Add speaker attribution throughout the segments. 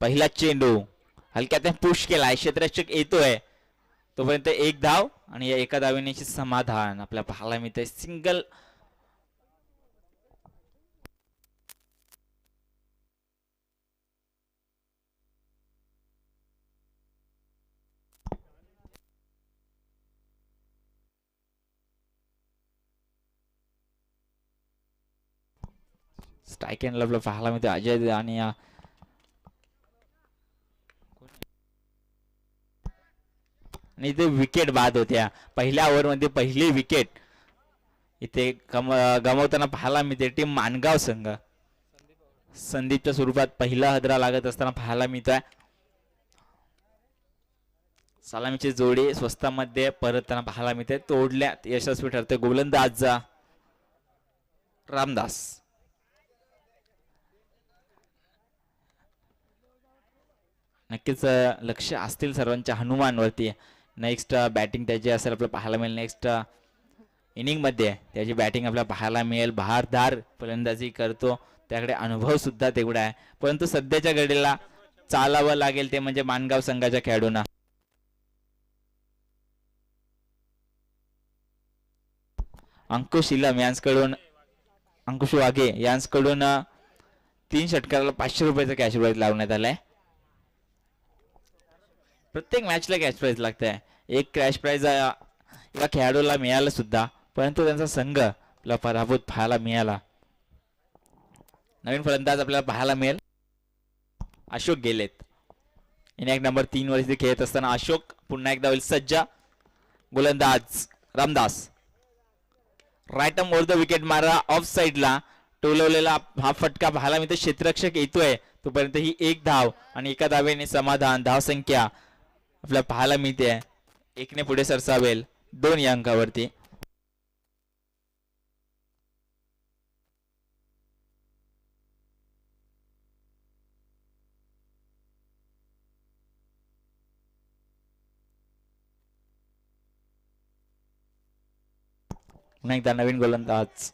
Speaker 1: पहिला चेंडू हलक्यात पुश केलाय, क्षेत्ररक्षक येतोय तोपर्यंत एक धाव आणि या एका धावेने समाधान आपल्या पाहायला मिळतंय. सिंगल स्ट्राईक अँड आपल्याला पाहायला मिळतोय अजय आणि इथे विकेट बाद होत्या. पहिल्या ओव्हरमध्ये पहिली विकेट इथे गमावताना पाहायला मिळते टीम मानगाव संघ. संदीपच्या स्वरूपात पहिला हदरा लागत असताना पाहायला मिळतोय. सलामीची जोडी स्वस्तामध्ये परतताना पाहायला मिळते. तोडल्यात यशस्वी ठरते गोलंदाज रामदास. नक्कीच लक्ष असतील सर्वांच्या हनुमानवरती. नेक्स्ट बॅटिंग त्याची असेल आपल्याला पाहायला मिळेल. नेक्स्ट इनिंग मध्ये त्याची बॅटिंग आपल्याला पाहायला मिळेल. बहारदार फलंदाजी करतो, त्याकडे अनुभव सुद्धा तेवढा आहे. परंतु सध्याच्या घडीला चालावं लागेल ते म्हणजे मानगाव संघाच्या खेळाडूंना. अंकुश इलम यांकडून अंकुश वाघे यांकडून 3 षटकाराला 500 रुपयाचा कॅश प्राइज लावण्यात आलाय. प्रत्येक मॅचला कॅश प्राइज लागतंय. एक कॅश प्राइज या खेळाडूला मिळाला सुद्धा, परंतु त्यांचा संघ आपला पराभूत पाहायला मिळाला. नवीन फलंदाज आपल्याला पाहायला मिळेल अशोक गेलेत. इनिंग नंबर 3 वर इथे खेळत असताना अशोक पुन्हा एकदा होईल सज्ज. गोलंदाज Ramdas right off the wicket मारा ऑफ साइडला टोलवलेला हा फटका पाहायला मिळतो. क्षेत्ररक्षक येतोय तोपर्यंत ही एक धाव आणि एका धावेने समाधान. धाव संख्या आपल्याला पाहायला मिळते एकने पुढे सरसावेल 2 या अंकावरती. पुन्हा एकदा नवीन गोलंदाज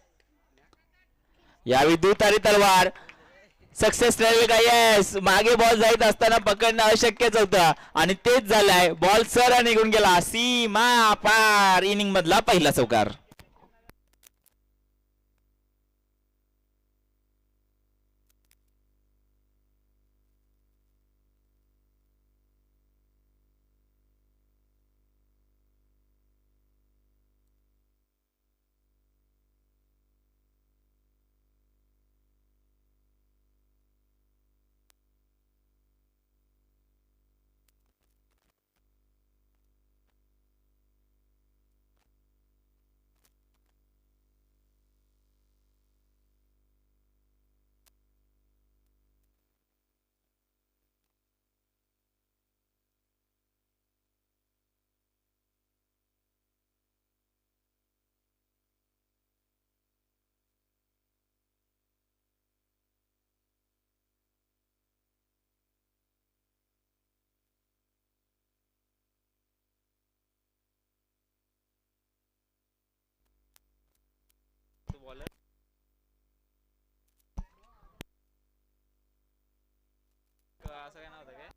Speaker 1: यावेळी दुतारी तलवार सक्सेस राहील का? येस. मागे बॉल जायत असताना पकडणं अशक्यच होतं आणि तेच झालंय. बॉल सरळ निघून गेला. सीमा पार. इनिंग मधला पहिला चौकार. असं काय नव्हतं काय?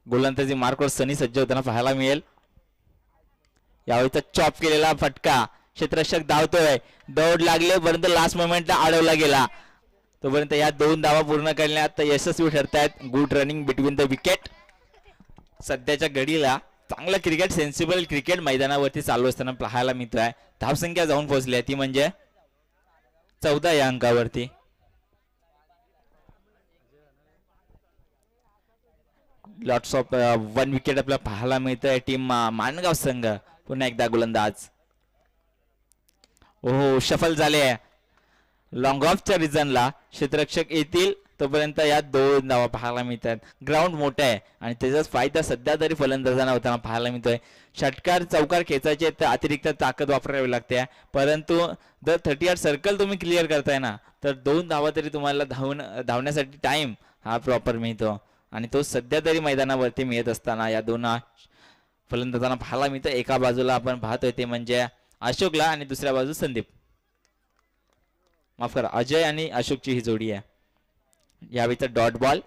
Speaker 1: गोलंदाजी मार्कवर सनी सज्ज होताना पाहायला मिळेल. यावेळीचा चॉप केलेला फटका, क्षेत्ररक्षक धावतोय, दौड लागले परंतु लास्ट मोमेंटला अडवला गेला. तोपर्यंत या 2 धावा पूर्ण करण्यात यशस्वी ठरतायत. Good running between the wicket. सध्याच्या घडीला चांगलं क्रिकेट, सेन्सिबल क्रिकेट मैदानावरती चालू असताना पाहायला मिळतोय. धावसंख्या जाऊन पोहोचली आहे ती म्हणजे 14 या अंकावरती. लॉट्स ऑफ 1 विकेट आपल्याला पाहायला मिळतंय. टीम माणगाव संघ पुन्हा एकदा गोलंदाज. ओहो, शफल झाले. लॉंग ऑफच्या रिझनला क्षेत्ररक्षक येतील तोपर्यंत या 2 धावा पाहायला मिळतात. ग्राउंड मोठा आहे आणि त्याचाच फायदा सध्या तरी फलंदाजांना होताना पाहायला मिळतोय. षटकार चौकार खेचायचे तर अतिरिक्त ताकद वापरावी लागते, परंतु जर 30 सर्कल तुम्ही क्लिअर करताय ना तर 2 धावा तरी तुम्हाला धावण्यासाठी टाइम हा प्रॉपर मिळतो आणि तो सध्या तरी मैदानावरती मिळत असताना या 2 फलंदाजांना पाहायला मिळतं. एका बाजूला आपण पाहतोय ते म्हणजे अशोकला आणि दुसऱ्या बाजू संदीप, माफ करा अजय आणि अशोकची ही जोडी आहे. यावेळीचा डॉट बॉल.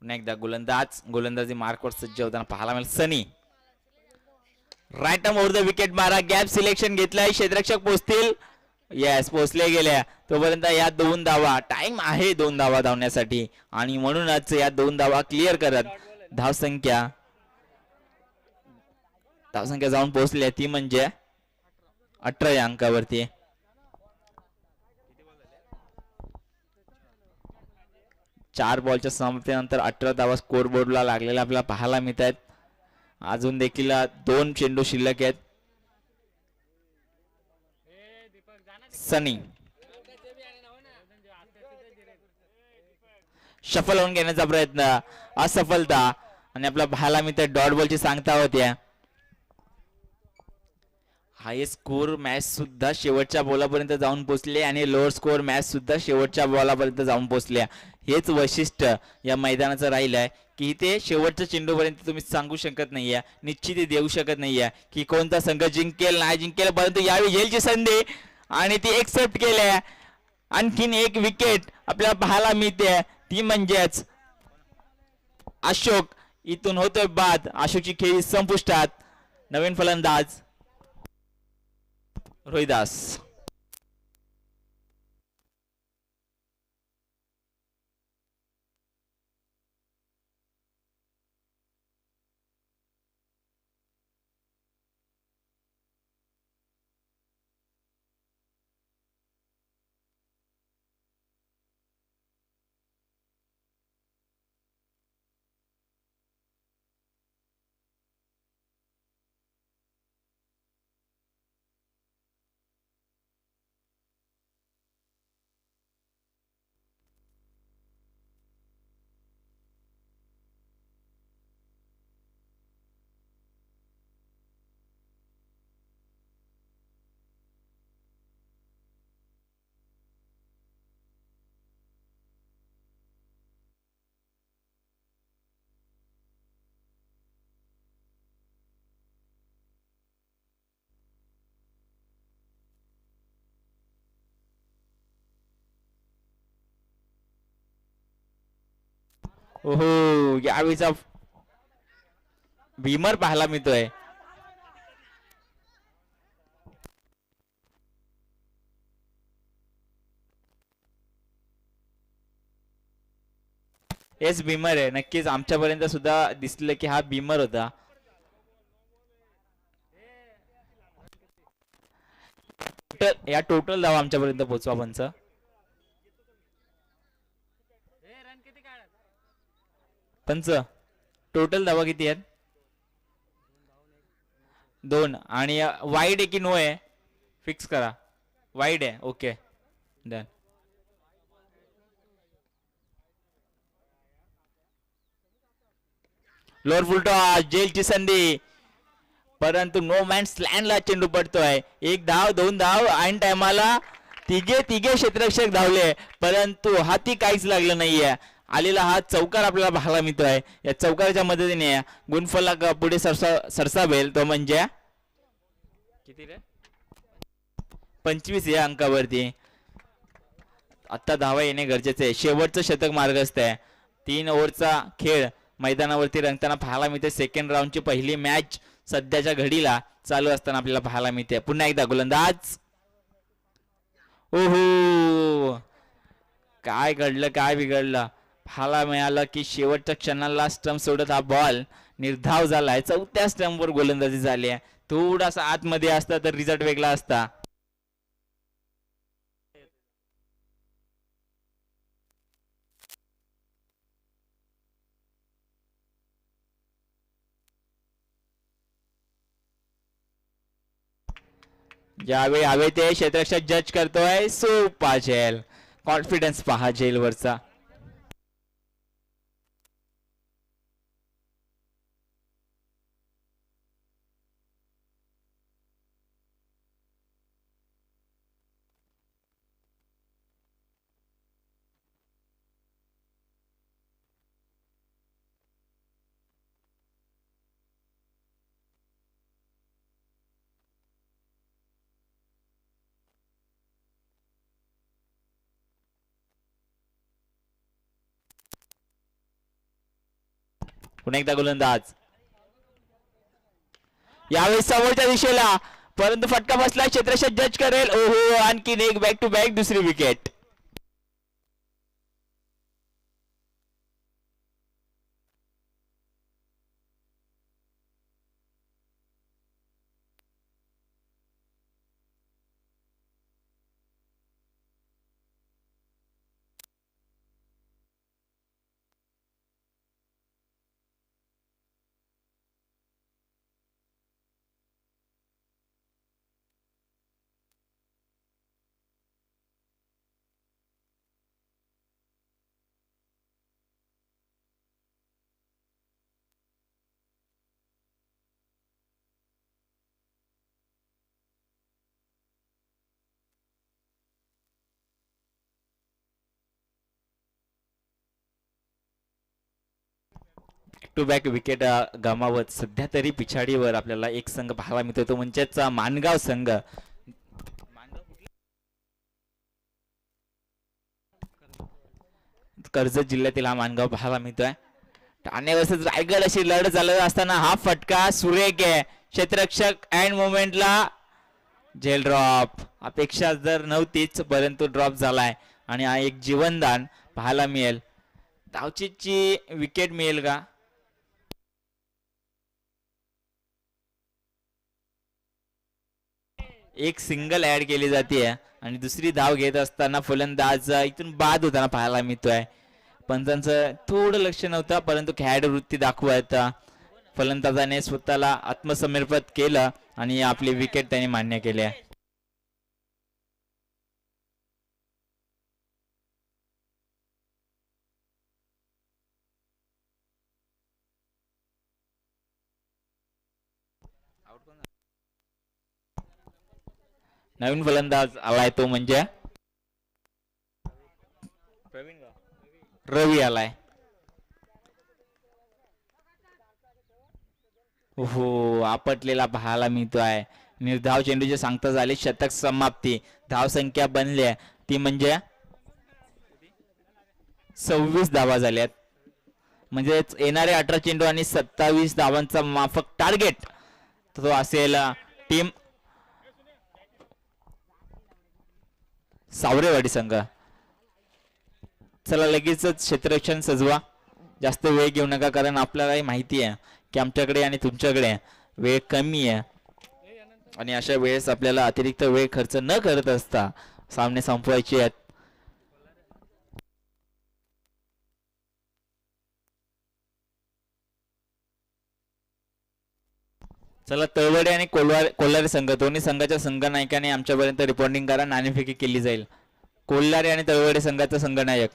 Speaker 1: पुन्हा एकदा गोलंदाजी मार्कवर सज्ज होताना पाहायला मिळेल. सनी राईट ओव्हर द विकेट मारा, गॅप सिलेक्शन घेतलाय. क्षेत्ररक्षक पोहोचतील. येस, पोहोचले गेल्या. तोपर्यंत या 2 धावा, टाइम आहे 2 धावा धावण्यासाठी आणि म्हणूनच या 2 धावा क्लिअर करत धावसंख्या जाऊन पोहोचली ती म्हणजे 18 या अंकावरती. 4 बॉलच्या समाप्तीनंतर 18 धावा स्कोर बोर्डला लागलेला आपल्याला पाहायला मिळत आहेत. अजून देखील 2 चेंडू शिल्लक आहेत. सनी शफल होऊन घेण्याचा प्रयत्न, असफलता आणि आपला पाहायला मिळत डॉट बॉलची सांगता होत्या. हायेस्ट स्कोर मॅच सुद्धा शेवटच्या बॉलापर्यंत जाऊन पोहोचले आणि लोअर स्कोर मॅच सुद्धा शेवटच्या बॉलापर्यंत जाऊन पोहोचल्या. हेच वैशिष्ट्य या मैदानाचं राहिलं आहे की ते शेवटच्या चेंडूपर्यंत तुम्ही सांगू शकत नाहीये, निश्चित देऊ शकत नाहीये की कोणता संघ जिंकेल नाही जिंकेल, परंतु यावेळी येईल संधी आणि ती एक्सेप्ट केली. आणखीन एक विकेट आपल्याला पाहायला मिळते ती म्हणजेच अशोक इथून होतोय बाद. अशोकची खेळी संपुष्टात. नवीन फलंदाज रोहिदास. ओहो, यावेळीचा भीमर पाहायला मिळतोय. येस, भीमर आहे नक्कीच. आमच्यापर्यंत सुद्धा दिसलं की हा भीमर होता. या टोटल धावा आमच्यापर्यंत पोहोचवा पंच. पंच टोटल धावा किती आहेत? 2 आणि वाईड आहे की नो आहे फिक्स करा. वाईड आहे, ओके डन. लोअर फुलटॉस, जेलची संधी, परंतु नो मॅन्स लँडला चेंडू पडतोय. 1 धाव 2 धाव ऐन टायमाला तिघे क्षेत्ररक्षक धावले परंतु हाती काहीच लागलं नाहीये. आलेला हा चौकार आपल्याला पाहायला मिळतोय. या चौकाराच्या मदतीने गुणफलक पुढे सरसावेल तो म्हणजे किती रे 25 या अंकावरती. आता धावा येणे गरजेचे आहे. शेवटचं शतक मार्गस्थ आहे. 3 ओव्हरचा खेळ मैदानावरती रंगताना पाहायला मिळते. सेकंड राऊंडची पहिली मॅच सध्याच्या घडीला चालू असताना आपल्याला पाहायला मिळते. पुन्हा एकदा गोलंदाज. ओहो, काय घडलं काय बिघडलं. पाहायला मिळालं की शेवटच्या क्षणाला स्टंप सोडत हा बॉल निर्धाव झालाय. 4थ्या स्टंपवर गोलंदाजी झाली आहे. थोडासा आतमध्ये असता तर रिझल्ट वेगळा असता. ज्यावेळी हवे ते क्षेत्ररक्षक जज करतोय. सोपा झेल. कॉन्फिडन्स पहा झेलवरचा. पुन्हा एकदा गोलंदाज. यावेळी समोरच्या दिशेला, परंतु फटका बसला. क्षेत्ररक्षक जज करेल. ओहो, आणखीन एक बॅक टू बॅक दुसरी विकेट. टू बॅक विकेट गमावत सध्या तरी पिछाडीवर आपल्याला एक संघ पाहायला मिळतो. तो म्हणजेच मानगाव संघ. कर्जत जिल्ह्यातील हा मानगाव पाहायला मिळतोय. ठाणे वर्सेस रायगड अशी लढत चालत असताना हा फटका सुरेख आहे. क्षेत्ररक्षक अँड मोमेंटला झेल ड्रॉप. अपेक्षा जर नव्हतीच परंतु ड्रॉप झालाय आणि हा एक जीवनदान पाहायला मिळेल. धावचीची विकेट मिळेल का? एक सिंगल ऍड केली जाते आणि दुसरी धाव घेत असताना फलंदाज इथून बाद होताना पाहायला मिळतोय. पंचांचं थोडं लक्ष नव्हतं परंतु खेळाडू वृत्ती दाखवत फलंदाजाने स्वतःला आत्मसमर्पित केलं आणि आपली विकेट त्याने मान्य केली आहे. नवीन फलंदाज आलाय तो म्हणजे रवी आलाय. हो, आपटलेला पाहायला मिळतोय. निर्धाव चेंडूचे सांगता झाले शतक समाप्ती. धाव संख्या बनली ती म्हणजे 26 धावा झाल्यात. म्हणजेच येणारे 18 चेंडू आणि 27 धावांचा माफक टार्गेट तो असेल टीम सावरेवाडी संघ. चला लगेचच क्षेत्ररक्षण सजवा. जास्त वेळ घेऊ नका कारण आपल्यालाही माहिती आहे की आमच्याकडे आणि तुमच्याकडे वेळ कमी आहे आणि अशा वेळेस आपल्याला अतिरिक्त वेळ खर्च न करत असता सामने संपवायचे आहेत. चला तळवडे आणि कोल्हारी संघ दोन्ही संघाच्या संघनायकाने आमच्यापर्यंत रिपोर्टिंग करा. नाणेफेकी केली जाईल. कोल्हारी आणि तळवडे संघाचा संघनायक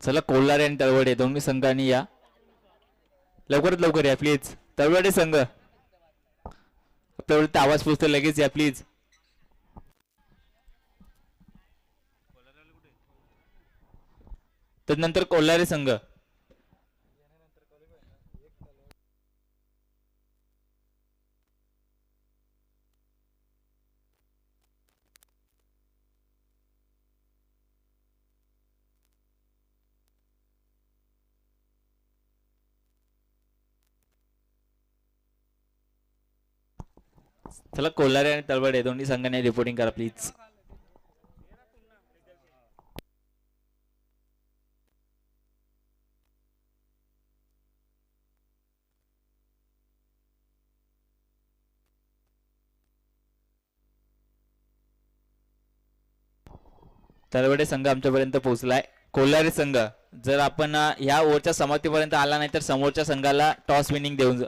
Speaker 1: चला कोल्हारे आणि तळवडे दोन्ही संघांनी या, लवकरात लवकर या प्लीज. तळवडे संघ तेवढं आवाज पोचतो लगेच या प्लीज. त्यानंतर कोल्हारे संघ. चला कोल्हारे आणि तळवडे दोन्ही संघाने रिपोर्टिंग करा प्लीज. तळवडे संघ आमच्यापर्यंत पोहोचलाय. कोल्हारे संघ जर आपण ह्या ओव्हरच्या समाप्तीपर्यंत आला नाही तर समोरच्या संघाला टॉस विनिंग देऊन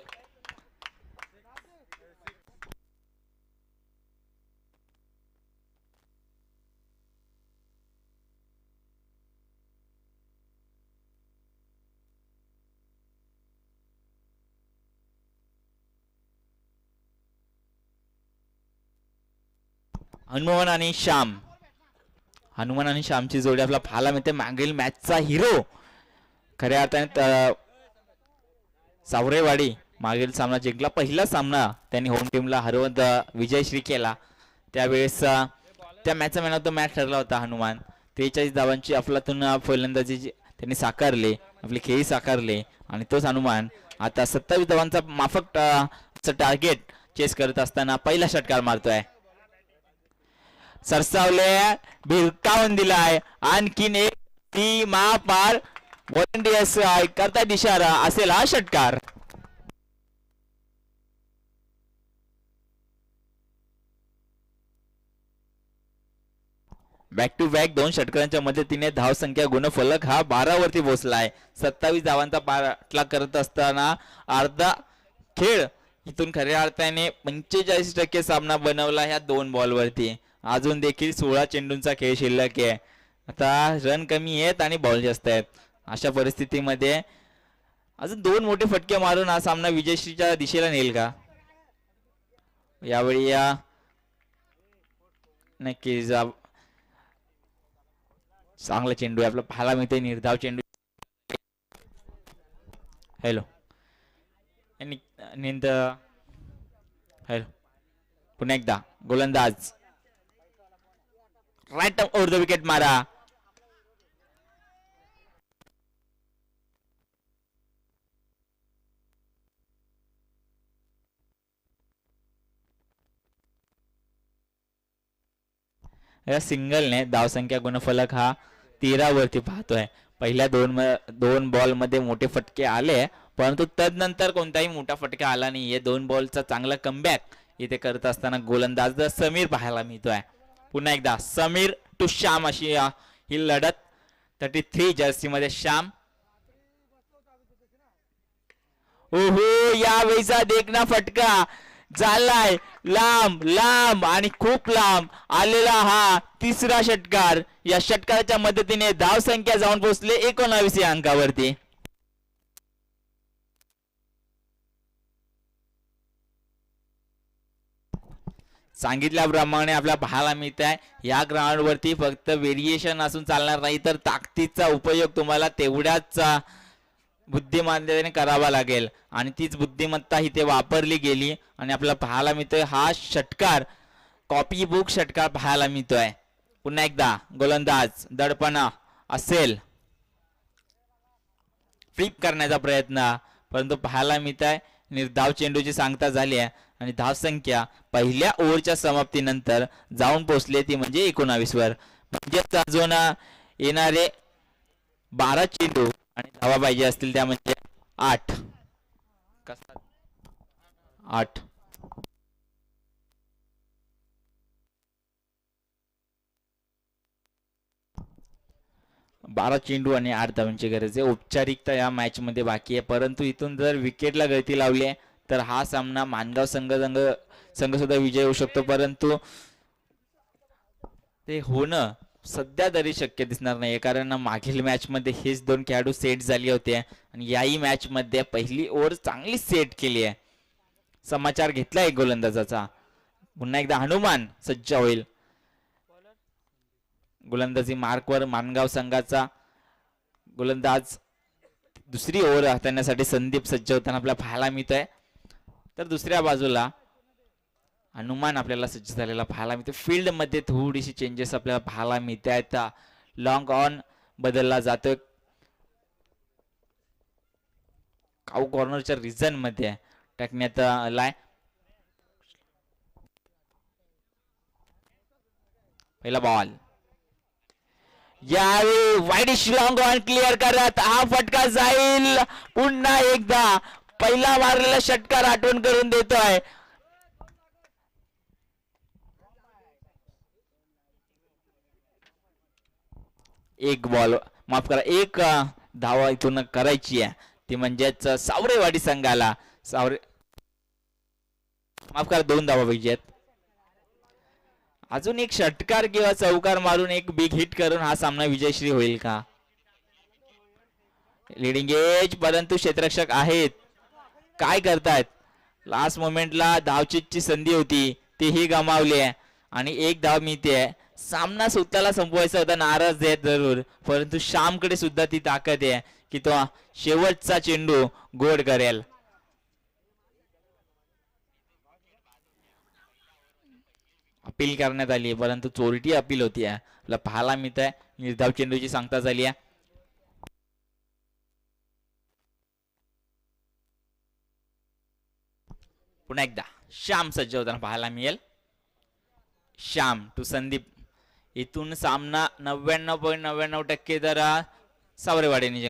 Speaker 1: हनुमान आणि श्याम. हनुमान आणि श्यामची जोडी आपला पाहायला मिळते. मागील मॅचचा हिरो खऱ्या अर्थाने सावरेवाडी मागील सामना जिंकला. पहिला सामना त्यांनी होम टीमला हरवत विजयश्री केला. त्यावेळेस त्या मॅचचा मॅन ऑफ द मॅच ठरला होता हनुमान. 43 धावांची अफलातून फलंदाजी त्यांनी साकारले, आपली खेळी साकारले आणि तोच हनुमान आता 27 धावांचा माफक टार्गेट चेस करत असताना पहिला षटकार मारतोय. सरसावले भिरकावून दिलाय. आणखीन एक ती महापार व्हॉलंटियर्स करता इशारा असेल हा षटकार. बॅक टू बॅक 2 षटकारांच्या मदतीने धावसंख्या गुणफलक हा 12 वरती पोहोचलाय. 27 धावांचा पाठलाग करत असताना अर्धा खेळ इथून खऱ्या अर्थाने 45% सामना बनवला ह्या 2 बॉलवरती. अजून देखील 16 चेंडूंचा खेळ शिल्लक आहे. आता रन कमी आहेत आणि बॉल जास्त आहेत. अशा परिस्थितीमध्ये अजून 2 मोठे फटके मारून हा सामना विजयश्रीच्या दिशेला नेल का? यावेळी या नक्कीच चांगला चेंडू आपला पाहायला मिळते. निर्धाव चेंडू. हॅलो निंद. हॅलो पुन्हा एकदा गोलंदाज राईट ओव्हर द विकेट मारा. या सिंगलने धावसंख्या गुणफलक हा 13 वरती पाहतोय. पहिल्या 2 बॉल मध्ये मोठे फटके आले परंतु तदनंतर कोणताही मोठा फटका आला नाही. हे 2 बॉलचा चांगला कमबॅक इथे करत असताना गोलंदाज समीर पाहायला मिळतोय. पुन्हा एकदा समीर टू श्याम अशी ही लढत. 33 जर्सी मध्ये श्याम. ओहो यावेळीचा देखना फटका झालाय लांब लांब आणि खूप लांब आलेला हा तिसरा षटकार. या षटकाराच्या मदतीने धावसंख्या जाऊन पोहोचले 19 या अंकावरती. सांगितल्याप्रमाणे आपल्या पाहायला मिळत आहे या ग्राउंड वरती फक्त व्हेरिएशन असून चालणार नाही तर ताकदीचा उपयोग तुम्हाला तेवढ्याच बुद्धिमत्तेने करावा लागेल आणि तीच बुद्धिमत्ता इथे वापरली गेली आणि आपल्याला पाहायला मिळतोय हा षटकार कॉपी बुक षटकार पाहायला मिळतोय. पुन्हा एकदा गोलंदाज दडपणा असेल फ्लिप करण्याचा प्रयत्न परंतु पाहायला मिळत आहे निर्धाव चेंडूची सांगता झाली आहे आणि धावसंख्या पहिल्या ओव्हरच्या समाप्तीनंतर जाऊन पोहोचले ती म्हणजे 19 वर. म्हणजेच अजून येणारे 12 चेंडू आणि धावा पाहिजे असतील त्या म्हणजे 8. 12 चेंडू आणि 8 धावांची गरज आहे. औपचारिकता या मॅच मध्ये बाकी आहे परंतु इथून जर विकेटला गळती लावली आहे तर हा सामना मानगाव संघ सुद्धा विजय होऊ शकतो परंतु ते होणं सध्या तरी शक्य दिसणार नाही, कारण मागील मॅच मध्ये हेच दोन खेळाडू सेट झाले होते आणि याही मॅच मध्ये पहिली ओव्हर चांगली सेट केली आहे. समाचार घेतला एक गोलंदाजाचा. पुन्हा एकदा हनुमान सज्ज होईल. गोलंदाजी मार्कवर मानगाव संघाचा गोलंदाज दुसरी ओव्हर हाताळण्यासाठी संदीप सज्ज होताना आपल्याला पाहायला मिळत आहे. तर दुसऱ्या बाजूला हनुमान आपल्याला सज्ज झालेला पाहायला मिळते. फील्ड मध्ये थोडीशी चेंजेस आपल्याला पाहायला मिळते आहेत. लॉंग ऑन बदलला जातोय काऊ कॉर्नरच्या रिझन मध्ये टाकण्यात आलाय. पहिला बॉल यावेळी वाईडिश लॉंग ऑन क्लिअर करत हा फटका जाईल. पुन्हा एकदा पहिला मारलेला षटकार आठवण करून देतोय. एक बॉल माफ करा, एक धावा इथून करायची आहे, ती म्हणजेच सावरेवाडी संघाला. सावरे माफ करा, 2 धावा पाहिजेत. अजून एक षटकार किंवा चौकार मारून एक बिग हिट करून हा सामना विजयश्री होईल का? लिडिंग एज, परंतु क्षेत्ररक्षक आहेत, काय करतायत? लास्ट मोमेंटला धावचीतची संधी होती तीही गमावली आहे आणि एक धाव मिळते. सामना स्वतःला संपवायचा होता, नाराज आहेत जरूर, परंतु श्यामकडे सुद्धा ती ताकद आहे की तो शेवटचा चेंडू गोड करेल. अपील करण्यात आली परंतु चोरटी अपील होती आहे. आपल्याला पाहायला मिळत आहे निर्धाव चेंडूची सांगता झाली आहे. पुन्हा एकदा श्याम सज्ज होताना पाहायला मिळेल. श्याम टू संदीप. इथून सामना 99.99% तर सावरेवाडीने